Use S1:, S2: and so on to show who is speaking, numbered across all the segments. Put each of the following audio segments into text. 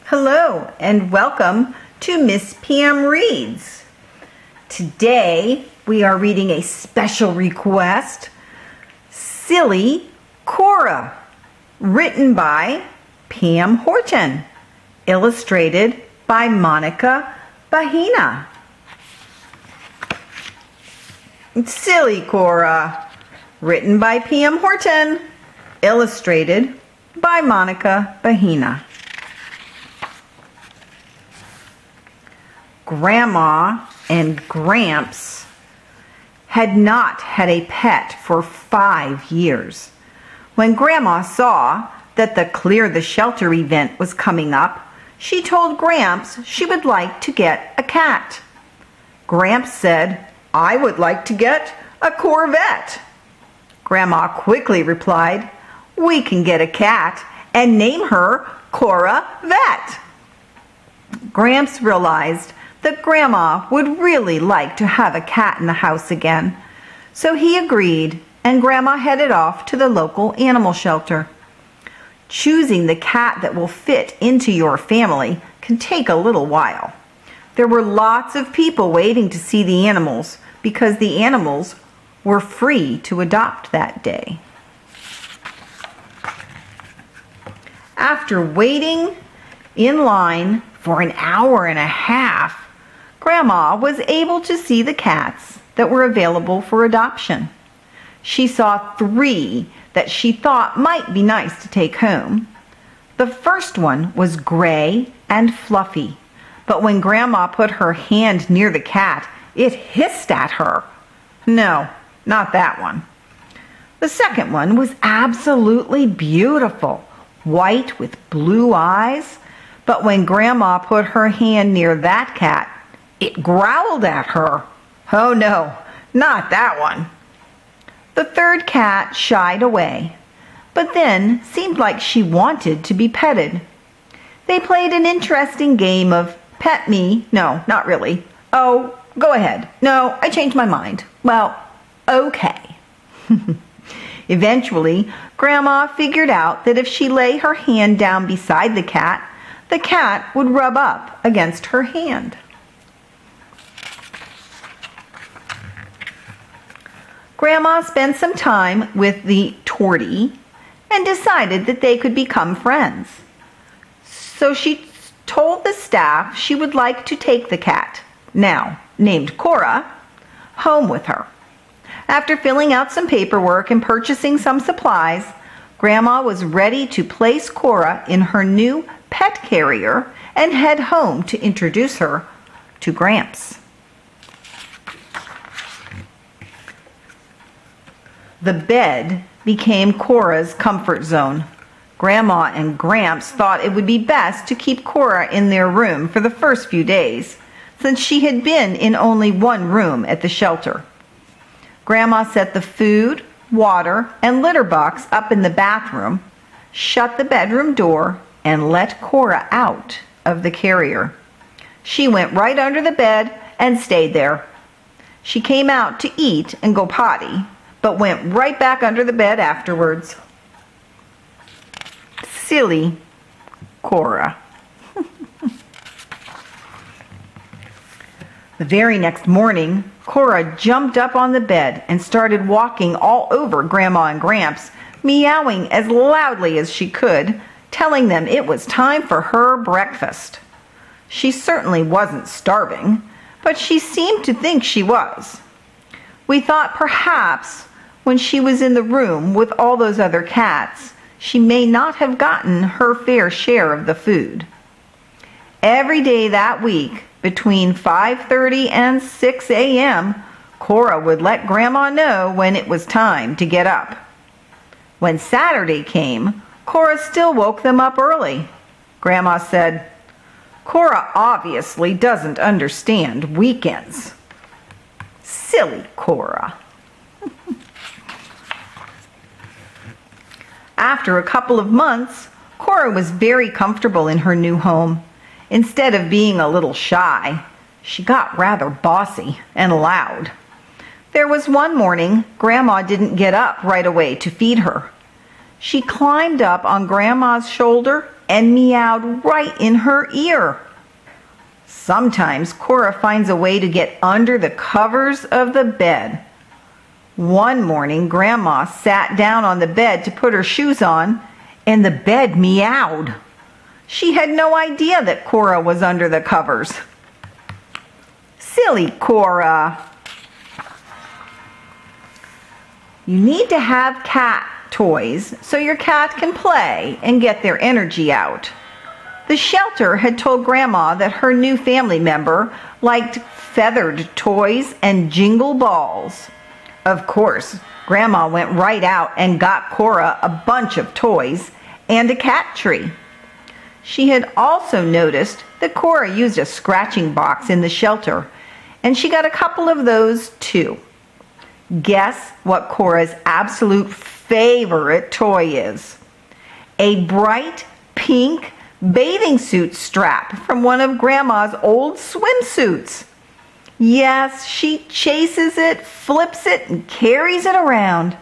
S1: Hello and welcome to Miss Pam Reads. Today we are reading a special request, Silly Cora, written by Pam Horton, illustrated by Bahena. Silly Cora, written by Pam Horton, illustrated by Bahena. Grandma and Gramps had not had a pet for 5 years. When Grandma saw that the Clear the Shelter event was coming up, she told Gramps she would like to get a cat. Gramps said, "I would like to get a Corvette." Grandma quickly replied, "We can get a cat and name her Cora Vet." Gramps realized that Grandma would really like to have a cat in the house again, so he agreed, and Grandma headed off to the local animal shelter. Choosing the cat that will fit into your family can take a little while. There were lots of people waiting to see the animals because the animals were free to adopt that day. After waiting in line for an hour and a half, Grandma was able to see the cats that were available for adoption. She saw 3 that she thought might be nice to take home. The first one was gray and fluffy, but when Grandma put her hand near the cat, it hissed at her. No, not that one. The second one was absolutely beautiful, white with blue eyes, but when Grandma put her hand near that cat, it growled at her. Oh no, not that one. The third cat shied away, but then seemed like she wanted to be petted. They played an interesting game of pet me. No, not really. Oh, go ahead. No, I changed my mind. Well, okay. Eventually, Grandma figured out that if she lay her hand down beside the cat would rub up against her hand. Grandma spent some time with the tortie and decided that they could become friends. So she told the staff she would like to take the cat, now named Cora, home with her. After filling out some paperwork and purchasing some supplies, Grandma was ready to place Cora in her new pet carrier and head home to introduce her to Gramps. The bed became Cora's comfort zone. Grandma and Gramps thought it would be best to keep Cora in their room for the first few days, since she had been in only one room at the shelter. Grandma set the food, water, and litter box up in the bathroom, shut the bedroom door, and let Cora out of the carrier. She went right under the bed and stayed there. She came out to eat and go potty, but went right back under the bed afterwards. Silly Cora. The very next morning, Cora jumped up on the bed and started walking all over Grandma and Gramps, meowing as loudly as she could, telling them it was time for her breakfast. She certainly wasn't starving, but she seemed to think she was. We thought perhaps when she was in the room with all those other cats, she may not have gotten her fair share of the food. Every day that week, between 5:30 and 6 a.m., Cora would let Grandma know when it was time to get up. When Saturday came, Cora still woke them up early. Grandma said, "Cora obviously doesn't understand weekends." Silly Cora. After a couple of months, Cora was very comfortable in her new home. Instead of being a little shy, she got rather bossy and loud. There was one morning Grandma didn't get up right away to feed her. She climbed up on Grandma's shoulder and meowed right in her ear. Sometimes Cora finds a way to get under the covers of the bed. One morning, Grandma sat down on the bed to put her shoes on, and the bed meowed. She had no idea that Cora was under the covers. Silly Cora! You need to have cat toys so your cat can play and get their energy out. The shelter had told Grandma that her new family member liked feathered toys and jingle balls. Of course, Grandma went right out and got Cora a bunch of toys and a cat tree. She had also noticed that Cora used a scratching box in the shelter, and she got a couple of those too. Guess what Cora's absolute favorite toy is? A bright pink bathing suit strap from one of Grandma's old swimsuits. Yes, she chases it, flips it, and carries it around.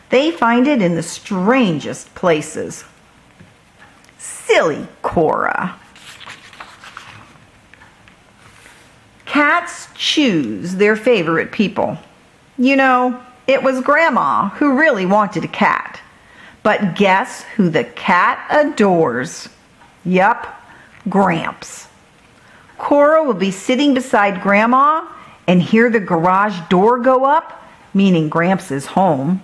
S1: They find it in the strangest places. Silly Cora. Cats choose their favorite people. You know, it was Grandma who really wanted a cat. But guess who the cat adores? Yup, Gramps. Cora will be sitting beside Grandma and hear the garage door go up, meaning Gramps is home,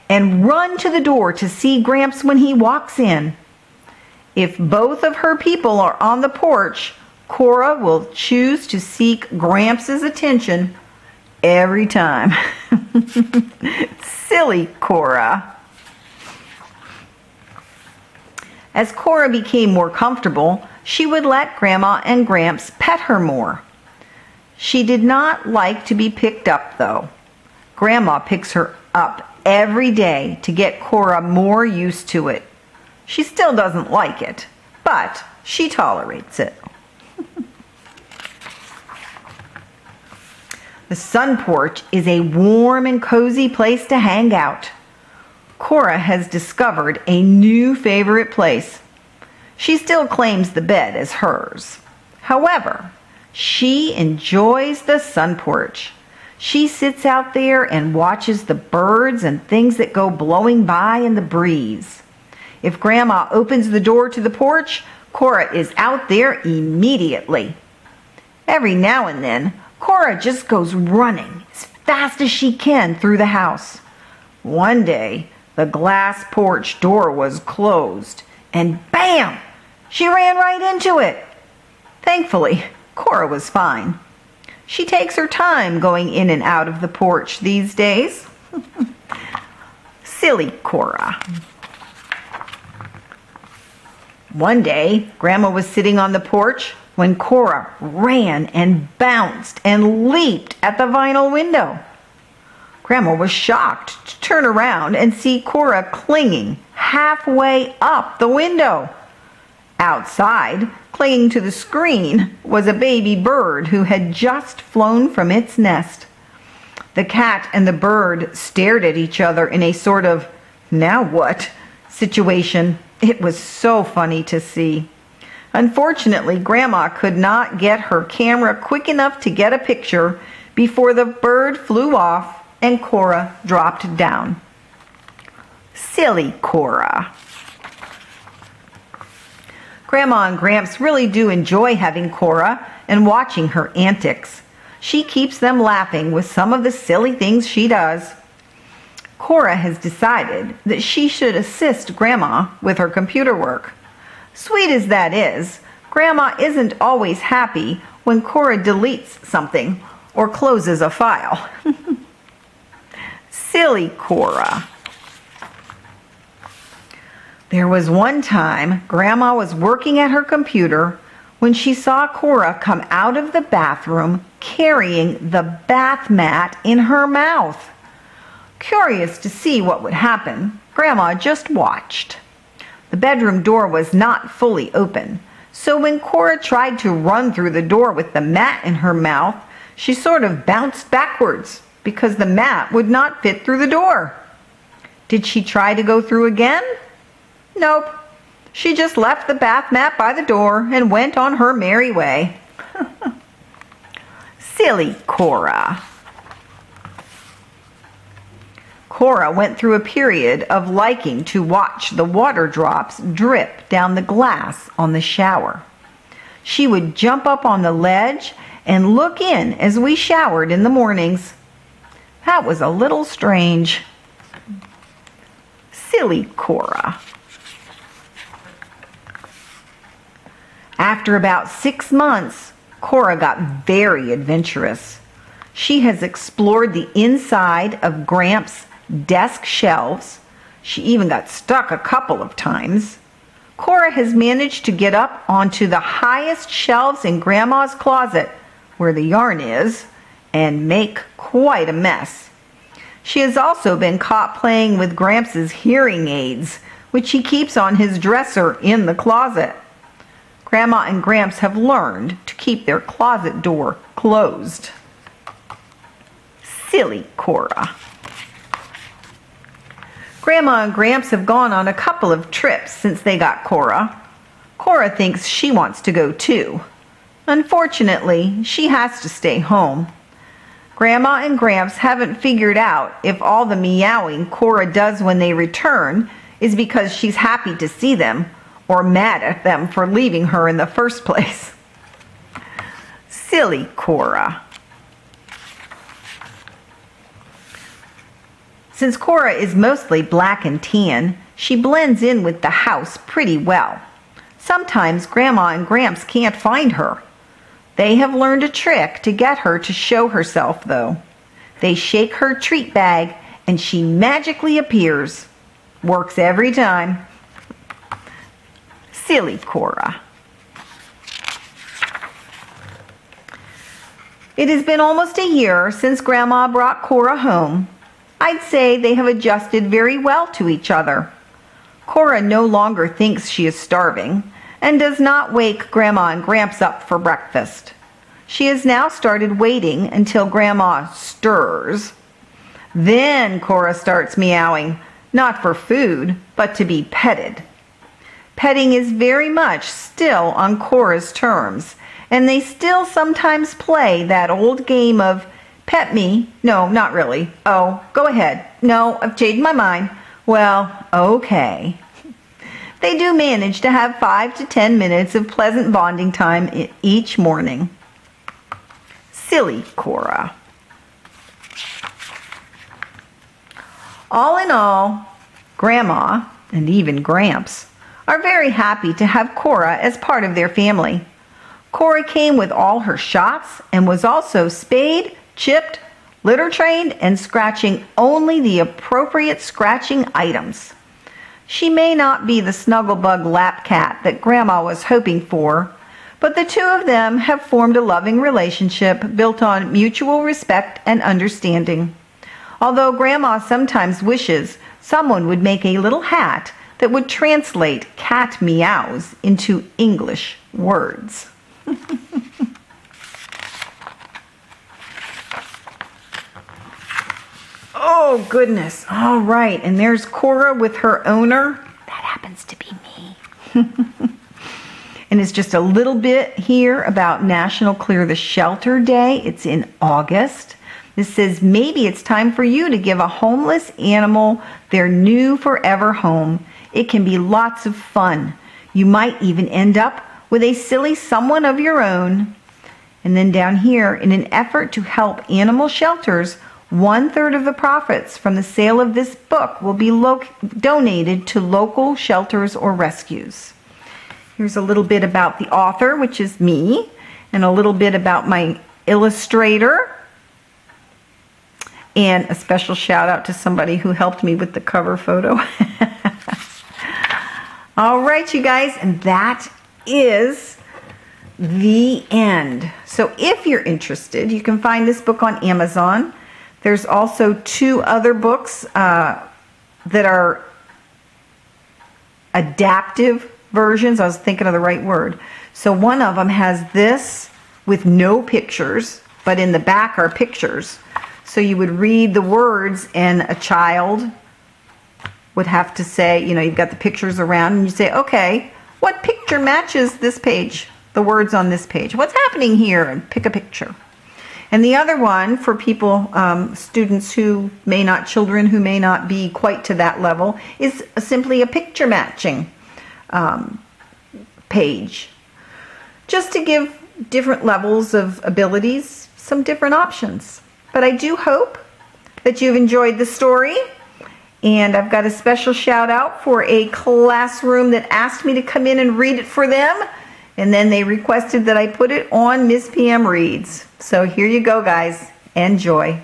S1: and run to the door to see Gramps when he walks in. If both of her people are on the porch, Cora will choose to seek Gramps' attention every time. Silly Cora. As Cora became more comfortable, she would let Grandma and Gramps pet her more. She did not like to be picked up, though. Grandma picks her up every day to get Cora more used to it. She still doesn't like it, but she tolerates it. The sun porch is a warm and cozy place to hang out. Cora has discovered a new favorite place. She still claims the bed as hers. However, she enjoys the sun porch. She sits out there and watches the birds and things that go blowing by in the breeze. If Grandma opens the door to the porch, Cora is out there immediately. Every now and then, Cora just goes running as fast as she can through the house. One day, the glass porch door was closed, and bam! She ran right into it. Thankfully, Cora was fine. She takes her time going in and out of the porch these days. Silly Cora. One day, Grandma was sitting on the porch when Cora ran and bounced and leaped at the vinyl window. Grandma was shocked to turn around and see Cora clinging halfway up the window. Outside, clinging to the screen, was a baby bird who had just flown from its nest. The cat and the bird stared at each other in a sort of "now what?" situation. It was so funny to see. Unfortunately, Grandma could not get her camera quick enough to get a picture before the bird flew off and Cora dropped down. Silly Cora. Grandma and Gramps really do enjoy having Cora and watching her antics. She keeps them laughing with some of the silly things she does. Cora has decided that she should assist Grandma with her computer work. Sweet as that is, Grandma isn't always happy when Cora deletes something or closes a file. Silly Cora. There was one time Grandma was working at her computer when she saw Cora come out of the bathroom carrying the bath mat in her mouth. Curious to see what would happen, Grandma just watched. The bedroom door was not fully open, so when Cora tried to run through the door with the mat in her mouth, she sort of bounced backwards because the mat would not fit through the door. Did she try to go through again? Nope. She just left the bath mat by the door and went on her merry way. Silly Cora. Cora went through a period of liking to watch the water drops drip down the glass on the shower. She would jump up on the ledge and look in as we showered in the mornings. That was a little strange. Silly Cora. After about 6 months, Cora got very adventurous. She has explored the inside of Gramps' desk shelves. She even got stuck a couple of times. Cora has managed to get up onto the highest shelves in Grandma's closet, where the yarn is, and make quite a mess. She has also been caught playing with Gramps' hearing aids, which he keeps on his dresser in the closet. Grandma and Gramps have learned to keep their closet door closed. Silly Cora. Grandma and Gramps have gone on a couple of trips since they got Cora. Cora thinks she wants to go too. Unfortunately, she has to stay home. Grandma and Gramps haven't figured out if all the meowing Cora does when they return is because she's happy to see them or mad at them for leaving her in the first place. Silly Cora. Since Cora is mostly black and tan, she blends in with the house pretty well. Sometimes Grandma and Gramps can't find her. They have learned a trick to get her to show herself, though. They shake her treat bag and she magically appears. Works every time. Silly Cora. It has been almost a year since Grandma brought Cora home. I'd say they have adjusted very well to each other. Cora no longer thinks she is starving and does not wake Grandma and Gramps up for breakfast. She has now started waiting until Grandma stirs. Then Cora starts meowing, not for food, but to be petted. Petting is very much still on Cora's terms, and they still sometimes play that old game of pet me. No, not really. Oh, go ahead. No, I've changed my mind. Well, okay. They do manage to have 5 to 10 minutes of pleasant bonding time each morning. Silly Cora. All in all, Grandma and even Gramps are very happy to have Cora as part of their family. Cora came with all her shots and was also spayed, chipped, litter trained, and scratching only the appropriate scratching items. She may not be the snugglebug lap cat that Grandma was hoping for, but the two of them have formed a loving relationship built on mutual respect and understanding. Although Grandma sometimes wishes someone would make a little hat that would translate cat meows into English words. Oh, goodness. All right. And there's Cora with her owner. That happens to be me. And it's just a little bit here about National Clear the Shelter Day. It's in August. This says, maybe it's time for you to give a homeless animal their new forever home. It can be lots of fun. You might even end up with a silly someone of your own. And then down here, in an effort to help animal shelters, 1/3 of the profits from the sale of this book will be donated to local shelters or rescues. Here's a little bit about the author, which is me, and a little bit about my illustrator. And a special shout out to somebody who helped me with the cover photo. All right, you guys, and that is the end. So if you're interested, you can find this book on Amazon. There's also 2 other books that are adaptive versions. I was thinking of the right word. So one of them has this with no pictures, but in the back are pictures. So you would read the words and a child would have to say, you've got the pictures around and you say, okay, what picture matches this page? The words on this page. What's happening here? And pick a picture. And the other one for people, students children who may not be quite to that level, is simply a picture matching page. Just to give different levels of abilities some different options. But I do hope that you've enjoyed the story. And I've got a special shout out for a classroom that asked me to come in and read it for them. And then they requested that I put it on Miss PM Reads. So here you go, guys. Enjoy.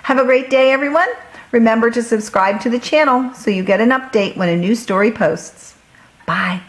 S1: Have a great day, everyone. Remember to subscribe to the channel so you get an update when a new story posts. Bye.